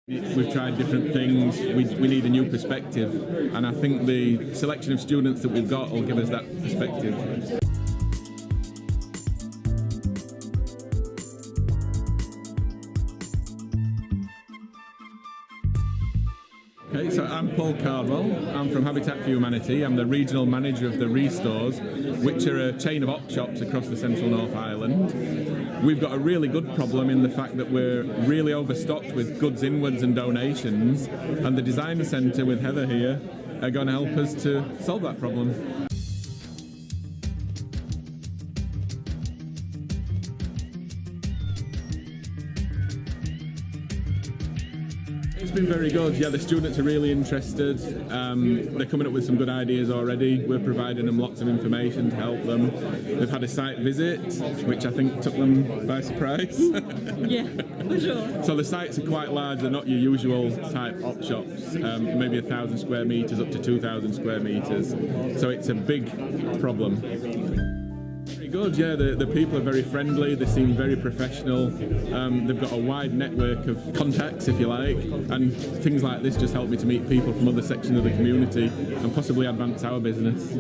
We've tried different things, we need a new perspective, and I think the selection of students that we've got will give us that perspective. Okay, so I'm Paul Cardwell, I'm from Habitat for Humanity. I'm the regional manager of the Restores, which are a chain of op shops across the central North Island. We've got a really good problem in the fact that we're really overstocked with goods inwards and donations, and the design centre with Heather here are going to help us to solve that problem. It's been very good, yeah, the students are really interested, they're coming up with some good ideas already, we're providing them lots of information to help them. They've had a site visit, which I think took them by surprise. Yeah, for sure. So the sites are quite large, they're not your usual type op shops, maybe 1,000 square metres up to 2,000 square metres, so it's a big problem. Good, yeah, the people are very friendly, they seem very professional, they've got a wide network of contacts, if you like, and things like this just help me to meet people from other sections of the community and possibly advance our business.